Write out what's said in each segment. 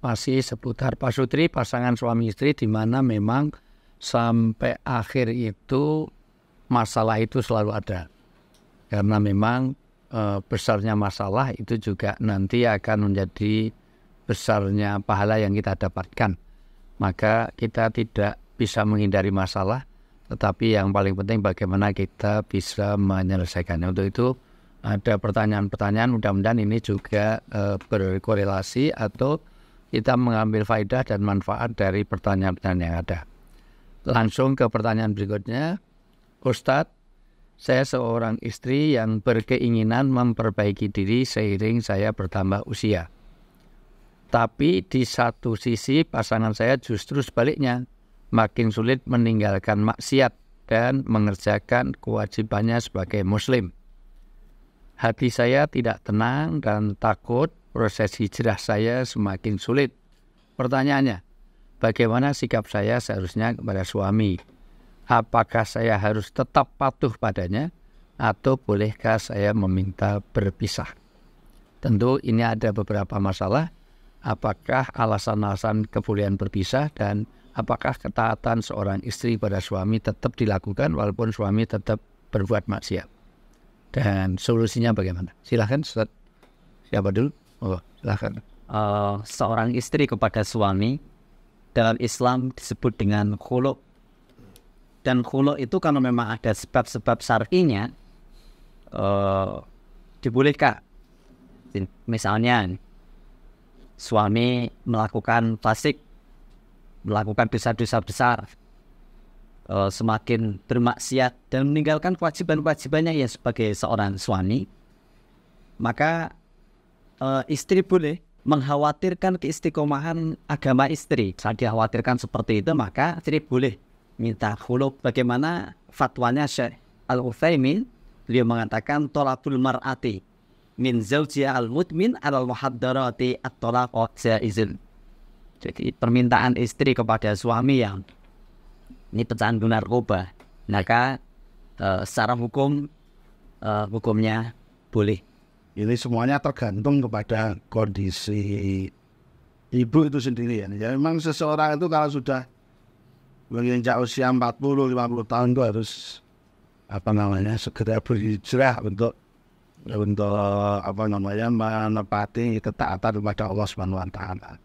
masih seputar pasutri, pasangan suami istri, di mana memang sampai akhir itu masalah itu selalu ada. Karena memang besarnya masalah itu juga nanti akan menjadi besarnya pahala yang kita dapatkan. Maka kita tidak bisa menghindari masalah, tetapi yang paling penting bagaimana kita bisa menyelesaikannya. Untuk itu ada pertanyaan-pertanyaan, mudah-mudahan ini juga berkorelasi atau kita mengambil faedah dan manfaat dari pertanyaan-pertanyaan yang ada. Langsung ke pertanyaan berikutnya. Ustadz, saya seorang istri yang berkeinginan memperbaiki diri seiring saya bertambah usia. Tapi di satu sisi pasangan saya justru sebaliknya, makin sulit meninggalkan maksiat dan mengerjakan kewajibannya sebagai muslim. Hati saya tidak tenang dan takut proses hijrah saya semakin sulit. Pertanyaannya, bagaimana sikap saya seharusnya kepada suami? Apakah saya harus tetap patuh padanya atau bolehkah saya meminta berpisah? Tentu ini ada beberapa masalah. Apakah alasan-alasan kebolehan berpisah dan apakah ketaatan seorang istri pada suami tetap dilakukan walaupun suami tetap berbuat maksiat? Dan solusinya bagaimana? Silahkan Ustaz. Siapa dulu? Oh, silahkan. Seorang istri kepada suami dalam Islam disebut dengan khulu'. Dan khulu' itu kalau memang ada sebab-sebab syar'inya dibolehkan. Misalnya suami melakukan fasik, melakukan dosa-dosa besar, semakin bermaksiat dan meninggalkan kewajiban-kewajibannya ya sebagai seorang suami, maka istri boleh mengkhawatirkan keistiqomahan agama istri. Saat dikhawatirkan seperti itu, maka istri boleh minta khulu'. Bagaimana fatwanya Syekh Al-Utsaimin? Beliau mengatakan tolabul mar'ati min zawjiha al-mudmin alal muhaddarati at-talaq jaizun. Jadi permintaan istri kepada suami yang ini pecandu narkoba, maka secara hukumnya boleh. Ini semuanya tergantung kepada kondisi ibu itu sendiri ya. Memang seseorang itu kalau sudah menginjak usia 40-50 tahun itu harus segera berhijrah untuk menepati ketaatan kepada Allah Subhanahu wa taala.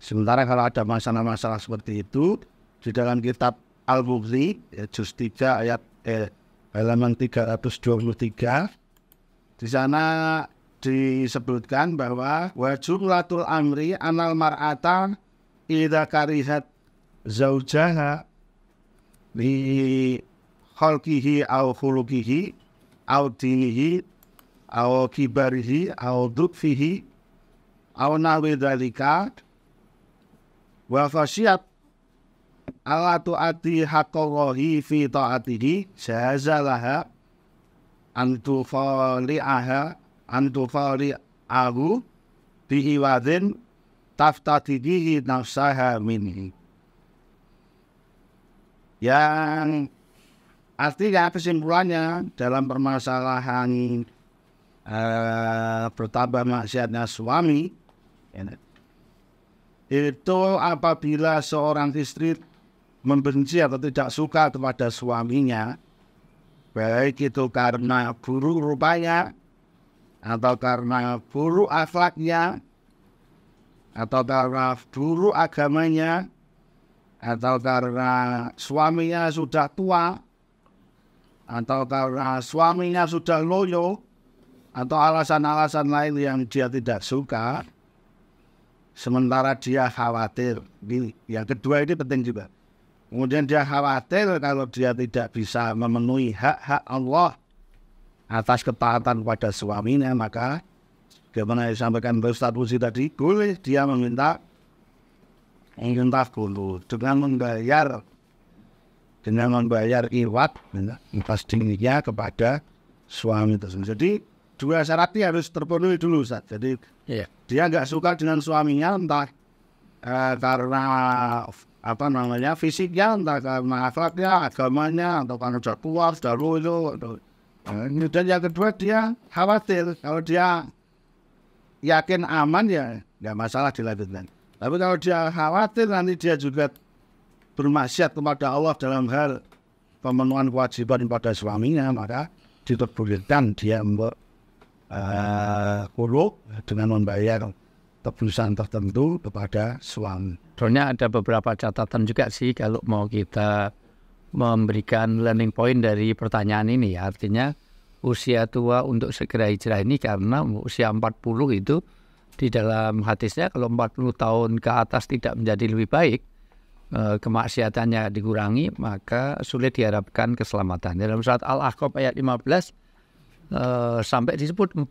Sementara kalau ada masalah-masalah seperti itu di dalam kitab Al-Mughni juz 3 ayat halaman 323, di sana disebutkan bahwa wa jumlatul amri anal mar'ata idza karihat zaujaha li khalqihi aw khuluqihi aw dinihi aw kibarihi aw dhukfihi aw nahwi dzalika wa khasiyat ala tu'ati haqqallahi fi ta'atihi jazalaha antufali'ahu bihiwadin taftatidihi nafsaha minhi. Yang artinya kesimpulannya dalam permasalahan bertambah maksiatnya suami itu apabila seorang istri membenci atau tidak suka kepada suaminya, baik itu karena buruk rupanya atau karena buruk akhlaknya atau karena buruk agamanya atau karena suaminya sudah tua atau karena suaminya sudah loyo atau alasan-alasan lain yang dia tidak suka, sementara dia khawatir. Yang kedua ini penting juga. Kemudian dia khawatir kalau dia tidak bisa memenuhi hak-hak Allah atas ketaatan kepada suaminya, maka bagaimana disampaikan Ustaz Muzi tadi, boleh dia meminta khulu dengan membayar iwat impas dinginya kepada suami tersebut. Jadi dua syaratnya harus terpenuhi dulu, Ustaz. Jadi dia nggak suka dengan suaminya, entah karena fisiknya, entah karena akhlaknya, agamanya, atau karena sudah tua, sudah loyo. Dan yang kedua dia khawatir, kalau dia yakin aman ya nggak masalah dilanjutkan. Tapi kalau dia khawatir nanti dia juga bermaksiat kepada Allah dalam hal pemenuhan kewajiban pada suaminya, maka diperbolehkan dia khulu dengan membayar tebusan tertentu kepada suami. Soalnya ada beberapa catatan juga sih kalau mau kita memberikan learning point dari pertanyaan ini. Artinya usia tua untuk segera hijrah ini karena usia 40 itu di dalam hadisnya kalau 40 tahun ke atas tidak menjadi lebih baik, kemaksiatannya dikurangi, maka sulit diharapkan keselamatan. Dalam surat Al-Ahqaf ayat 15 sampai disebut 40.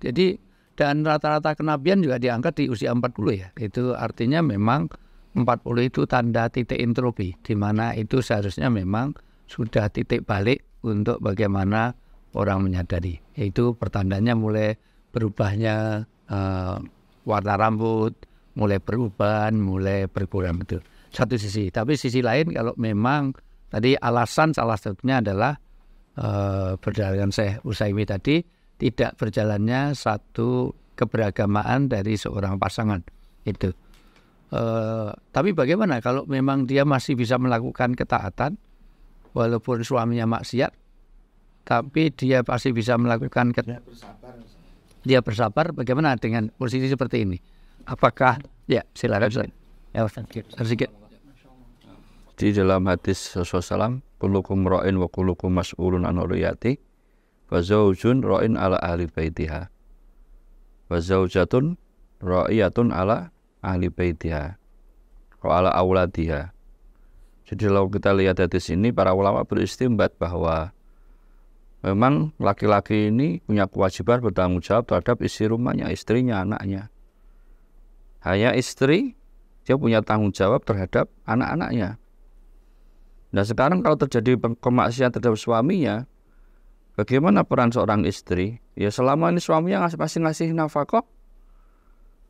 Jadi dan rata-rata kenabian juga diangkat di usia 40 ya. Itu artinya memang 40 itu tanda titik entropi, di mana itu seharusnya memang sudah titik balik untuk bagaimana orang menyadari. Yaitu pertandanya mulai berubahnya warna rambut, mulai perubahan, mulai berkurang, betul. Satu sisi. Tapi sisi lain kalau memang tadi alasan salah satunya adalah berdasarkan Syekh Utsaimin tadi tidak berjalannya satu keberagamaan dari seorang pasangan itu. Tapi bagaimana kalau memang dia masih bisa melakukan ketaatan walaupun suaminya maksiat, tapi dia pasti bisa melakukan dia bersabar, bagaimana dengan posisi seperti ini? Apakah ya silakan sedikit. Di dalam hadis Rasulullah SAW, kullukum ra'in wa kullukum mas'ulun an ra'iyati, wa zawjun ra'in ala ahli baitiha, wa zawjatun ra'iyatun ala ahli baitiha, wa ala auladiha. Jadi kalau kita lihat hadis ini, para ulama beristimbat bahwa memang laki-laki ini punya kewajiban bertanggung jawab terhadap isi rumahnya, istrinya, anaknya. Hanya istri, dia punya tanggung jawab terhadap anak-anaknya. Nah sekarang kalau terjadi kemaksiatan terhadap suaminya, bagaimana peran seorang istri? Ya selama ini suaminya masih ngasih nafkah,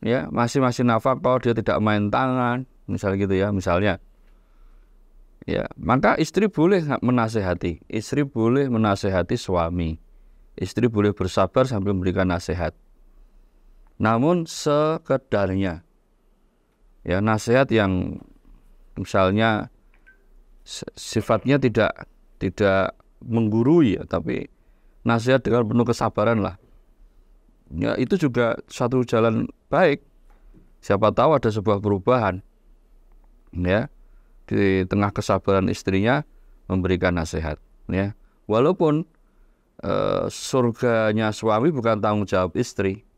ya masih nafkah, dia tidak main tangan, misalnya gitu ya, misalnya. Ya, maka istri boleh menasehati, istri boleh menasehati suami, istri boleh bersabar sambil memberikan nasihat. Namun sekedarnya, ya nasihat yang misalnya sifatnya tidak menggurui, ya, tapi nasihat dengan penuh kesabaran lah. Ya itu juga satu jalan baik. Siapa tahu ada sebuah perubahan, ya. Di tengah kesabaran istrinya memberikan nasihat, ya walaupun surganya suami bukan tanggung jawab istri,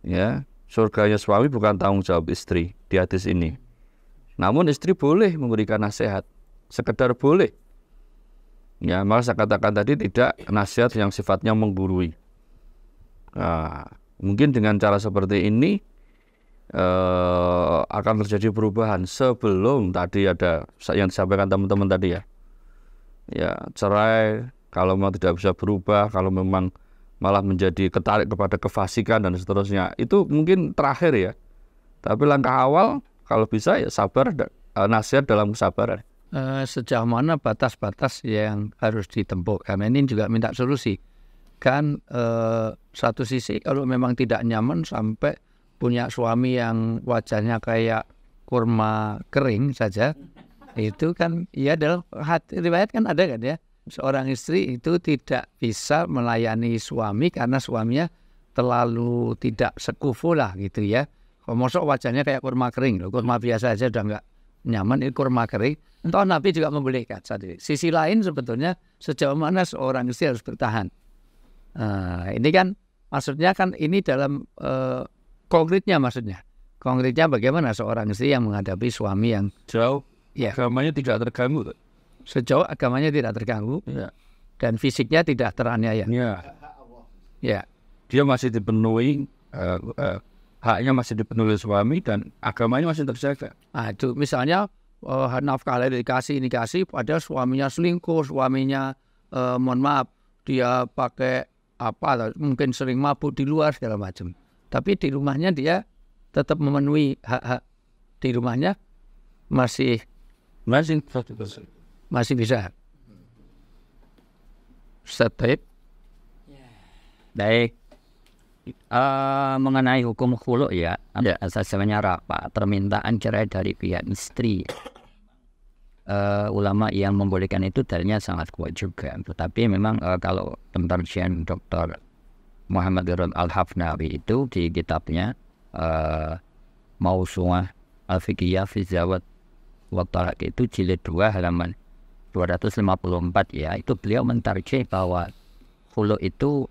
ya surganya suami bukan tanggung jawab istri di hadis ini, namun istri boleh memberikan nasihat, sekedar boleh, ya maka saya katakan tadi tidak nasihat yang sifatnya menggurui. Nah, mungkin dengan cara seperti ini akan terjadi perubahan sebelum tadi ada yang disampaikan teman-teman tadi ya cerai kalau memang tidak bisa berubah, kalau memang malah menjadi ketarik kepada kefasikan dan seterusnya, itu mungkin terakhir ya. Tapi langkah awal kalau bisa ya sabar, nasihat dalam kesabaran. Sejauh mana batas-batas yang harus ditempuh, karena ini juga minta solusi kan. Satu sisi kalau memang tidak nyaman sampai punya suami yang wajahnya kayak kurma kering saja, itu kan ya dalam riwayat kan ada kan ya, seorang istri itu tidak bisa melayani suami karena suaminya terlalu tidak sekufu lah gitu ya. Kalau mosok wajahnya kayak kurma kering, kurma biasa aja udah nggak nyaman, ini kurma kering. Entah Nabi juga membolehkan. Sisi lain sebetulnya sejauh mana seorang istri harus bertahan. Ini kan maksudnya kan ini dalam konkretnya bagaimana seorang istri yang menghadapi suami yang jauh agamanya tidak terganggu, sejauh agamanya tidak terganggu, ya, dan fisiknya tidak teraniaya, ya dia masih dipenuhi, haknya masih dipenuhi suami dan agamanya masih terjaga. Nah itu misalnya nafkah dikasih pada suaminya selingkuh, suaminya mohon maaf dia pakai apa, mungkin sering mabuk di luar segala macam. Tapi di rumahnya dia tetap memenuhi hak-hak di rumahnya, masih bisa. Baik. Mengenai hukum khulu ya, asasnya rapat permintaan cerai dari pihak istri. Ulama yang membolehkan itu dalilnya sangat kuat juga. Tetapi memang kalau penterjemahan Dr. Muhammad Al-Hafnawi itu di kitabnya Mausu'ah Al-Fiqhiyah fi Zawaj wa Talaq itu jilid 2 halaman 254 ya, itu beliau mentarjih bahwa khulu itu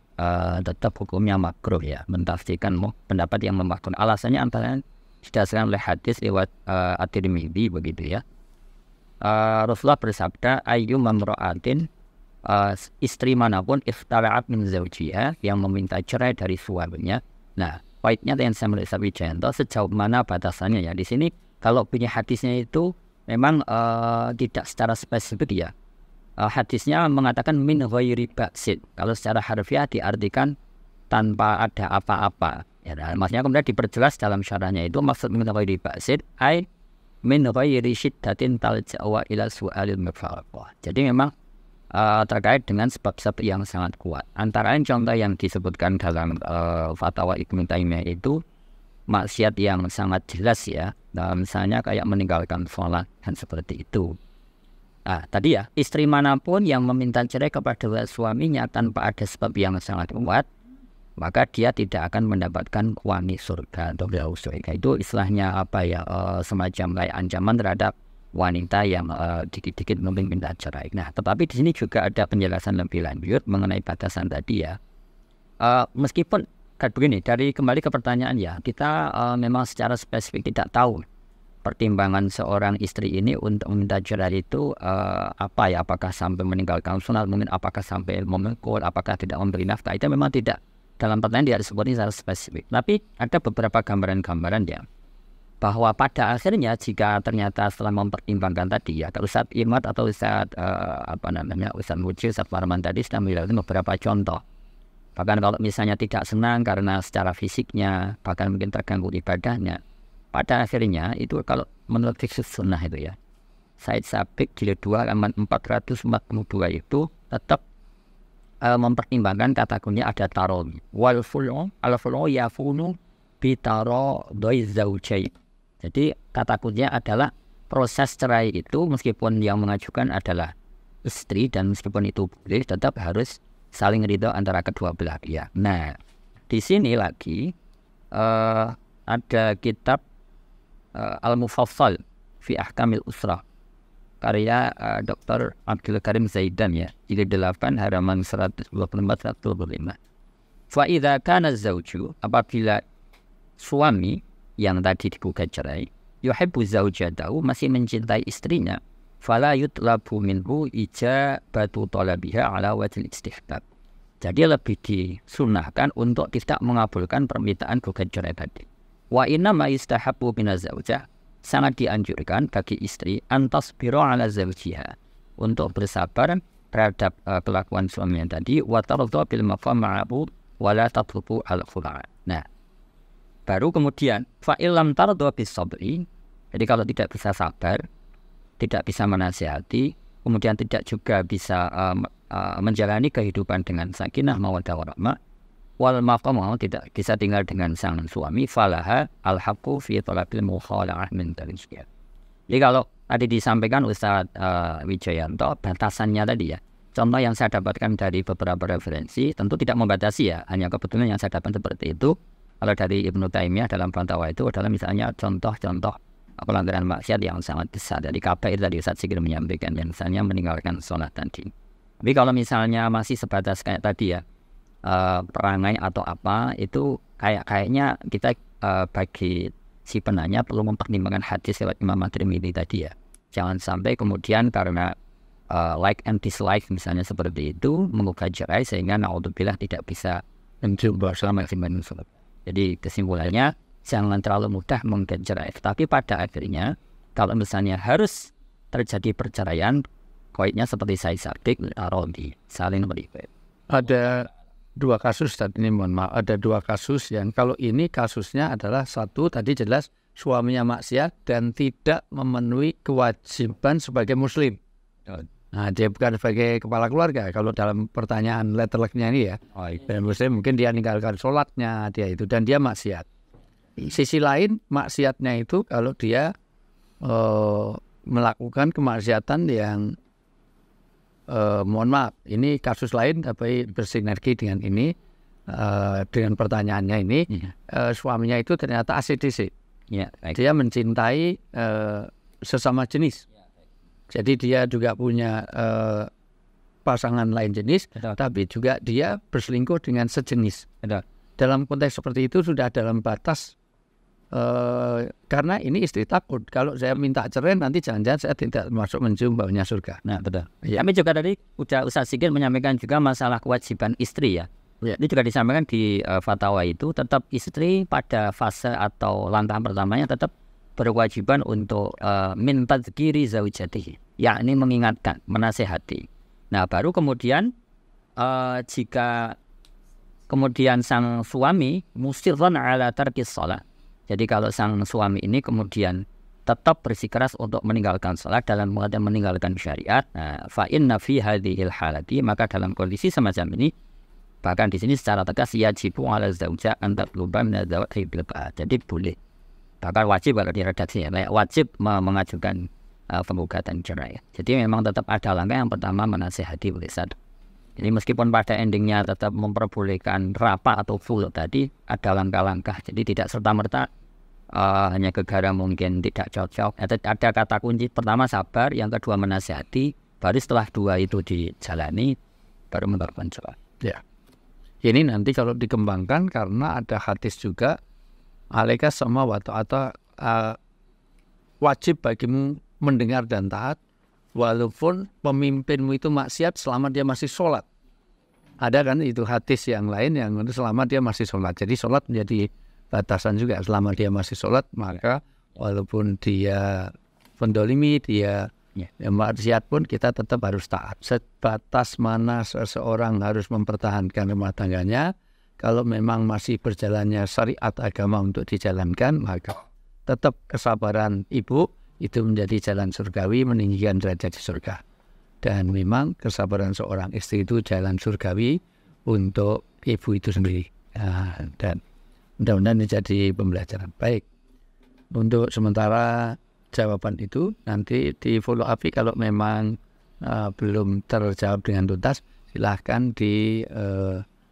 tetap hukumnya makruh ya, mentafsirkan pendapat yang memakruh. Alasannya antara didasarkan oleh hadis lewat At-Tirmidzi begitu ya. Rasulullah bersabda, ayyu mamra'atin, istri manapun iftara'at min zawjiha, yang meminta cerai dari suaminya. Nah, poinnya yang saya melihat Wijayanto, sejauh mana batasannya ya. Di sini kalau punya hadisnya itu memang tidak secara spesifik ya. Hadisnya mengatakan min ghairi ba'sid. Kalau secara harfiah diartikan tanpa ada apa-apa. Ya, maksudnya kemudian diperjelas dalam syarahnya itu maksud min ghairi ba'sid ay min ghairi syiddatin talja'u ila su'alil mufawwah. Jadi memang terkait dengan sebab-sebab yang sangat kuat. Antara lain contoh yang disebutkan dalam fatwa Ibnu Taimiyah itu maksiat yang sangat jelas ya. Misalnya kayak meninggalkan sholat dan seperti itu. Tadi ya, istri manapun yang meminta cerai kepada suaminya tanpa ada sebab yang sangat kuat, maka dia tidak akan mendapatkan wani surga atau surga. Itu istilahnya apa ya, semacam kayak ancaman terhadap wanita yang dikit-dikit meminta cerai. Nah, tetapi di sini juga ada penjelasan lebih lanjut mengenai batasan tadi ya. Meskipun begini, kembali ke pertanyaan ya, kita memang secara spesifik tidak tahu pertimbangan seorang istri ini untuk meminta cerai itu apa ya, apakah sampai meninggalkan sunat, mungkin apakah sampai memukul, apakah tidak memberi nafkah, itu memang tidak dalam pertanyaan tidak disebutkan secara spesifik. Tapi ada beberapa gambaran-gambaran ya, bahwa pada akhirnya jika ternyata setelah mempertimbangkan tadi ya, kalau Ustaz Imad atau Ustaz Ustaz Muji, Ustaz Farman tadi sudah menjelaskan beberapa contoh. Bahkan kalau misalnya tidak senang karena secara fisiknya, bahkan mungkin terganggu ibadahnya, pada akhirnya itu kalau menurut fikih sunnah itu ya, Said Sabiq jilid 2 halaman 442 itu tetap mempertimbangkan kata kuncinya ada taromi. Wal fulu al-fulu yafunu bi taradoi zaujain. Jadi kata kuncinya adalah proses cerai itu meskipun yang mengajukan adalah istri dan meskipun itu boleh, tetap harus saling ridho antara kedua belah pihak. Nah, di sini lagi ada kitab Al-Mufassal fi Ahkamil Usrah karya Dr. Abdul Karim Zaidan ya, jilid 8 halaman 124-125. Fa idza kana zauju, apabila suami yang tadi digugat cerai yuhibbu zaujatahu, masih mencintai istrinya, fala yutlabu minhu ijabatu talabiha ala wajhil istihbab. Jadi lebih disunahkan untuk tidak mengabulkan permintaan gugat cerai tadi. Wa inna ma yustahabbu min zaujah, sangat dianjurkan bagi istri antasbiru ala zawjiha, untuk bersabar terhadap kelakuan suaminya tadi, wa tardha bil mafhum ma'abu wa la tatlubu al khula'. Nah, baru kemudian fa illam tardha bis sabri, jadi kalau tidak bisa sabar, tidak bisa menasihati, kemudian tidak juga bisa menjalani kehidupan dengan sakinah mawaddah warahmah, wal maqam tidak bisa tinggal dengan sang suami, falaha al-haqqu fi talabil mukhala'ah min tarizqiyah. Jadi kalau tadi disampaikan Ustaz Wijayanto, batasannya tadi ya, contoh yang saya dapatkan dari beberapa referensi, tentu tidak membatasi ya, hanya kebetulan yang saya dapat seperti itu. Kalau dari Ibnu Taimiyah dalam fatwa itu adalah misalnya contoh-contoh pelanggaran maksiat yang sangat besar. Dari kabair tadi Ustaz Sigir menyampaikan, yang misalnya meninggalkan sholat tadi. Tapi kalau misalnya masih sebatas kayak tadi ya, perangai atau apa, itu kayaknya kita bagi si penanya perlu mempertimbangkan hadis lewat Imam At-Tirmidzi tadi ya. Jangan sampai kemudian karena like and dislike misalnya seperti itu menggugat cerai sehingga naudzubillah tidak bisa mencoba selama iman sholat. Jadi kesimpulannya jangan terlalu mudah menggugat cerai. Tapi pada akhirnya kalau misalnya harus terjadi perceraian, koidnya seperti saya sabik arodi saling beribadah. Ada dua kasus tadi ini, mohon maaf, ada dua kasus yang kalau ini kasusnya adalah satu tadi jelas suaminya maksiat dan tidak memenuhi kewajiban sebagai muslim. Nah, dia bukan sebagai kepala keluarga. Kalau dalam pertanyaan letter luck-nya ini ya, dan Muslim mungkin dia meninggalkan sholatnya dia itu dan dia maksiat. Sisi lain maksiatnya itu kalau dia melakukan kemaksiatan yang mohon maaf, ini kasus lain tapi bersinergi dengan ini, dengan pertanyaannya ini, suaminya itu ternyata ACDC. Ya, Dia mencintai sesama jenis. Jadi dia juga punya pasangan lain jenis, tapi juga dia berselingkuh dengan sejenis. Dalam konteks seperti itu sudah dalam batas, karena ini istri takut. Kalau saya minta cerai nanti jangan-jangan saya tidak masuk mencium baunya surga. Nah, betul. Ya. Kami juga tadi Ustaz Sigit menyampaikan juga masalah kewajiban istri ya. Ya. Ini juga disampaikan di fatwa itu, tetap istri pada fase atau langkah pertamanya tetap berkewajiban untuk minta dzikri zaujatihi, yakni mengingatkan, menasehati. Nah, baru kemudian jika kemudian sang suami musirran ala tarkis shalah. Jadi kalau sang suami ini kemudian tetap bersikeras untuk meninggalkan salat dalam pengertian meninggalkan syariat, fa inna fi hadhil halati, maka dalam kondisi semacam ini bahkan di sini secara tegas yajibu ala zauja an tatluba min az-zawaj bil ba'a. Jadi boleh, bahkan wajib kalau di redaksinya wajib mengajukan penggugatan cerai. Jadi memang tetap ada langkah yang pertama menasehati lisan. Jadi meskipun pada endingnya tetap memperbolehkan rapa atau full tadi, ada langkah-langkah. Jadi tidak serta-merta hanya gegara mungkin tidak cocok. Ada kata kunci, pertama sabar, yang kedua menasehati, baru setelah dua itu dijalani baru menerapkan cerai. Ya. Ini nanti kalau dikembangkan karena ada hadis juga, alaika sama wa ta'ata, wajib bagimu mendengar dan taat walaupun pemimpinmu itu maksiat selama dia masih sholat. Ada kan itu hadis yang lain yang selama dia masih sholat. Jadi sholat menjadi batasan juga. Selama dia masih sholat, maka walaupun dia pendolimi, dia yang maksiat pun kita tetap harus taat. Sebatas mana seseorang harus mempertahankan rumah tangganya, kalau memang masih berjalannya syariat agama untuk dijalankan, maka tetap kesabaran ibu itu menjadi jalan surgawi, meninggikan derajat di surga. Dan memang kesabaran seorang istri itu jalan surgawi untuk ibu itu sendiri. Dan mudah-mudahan ini jadi pembelajaran. Baik, untuk sementara jawaban itu nanti di follow up kalau memang belum terjawab dengan tuntas, silahkan di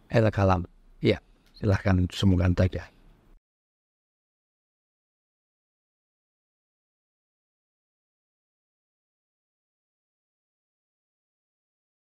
El Kalam. Ya, silahkan semoga saja.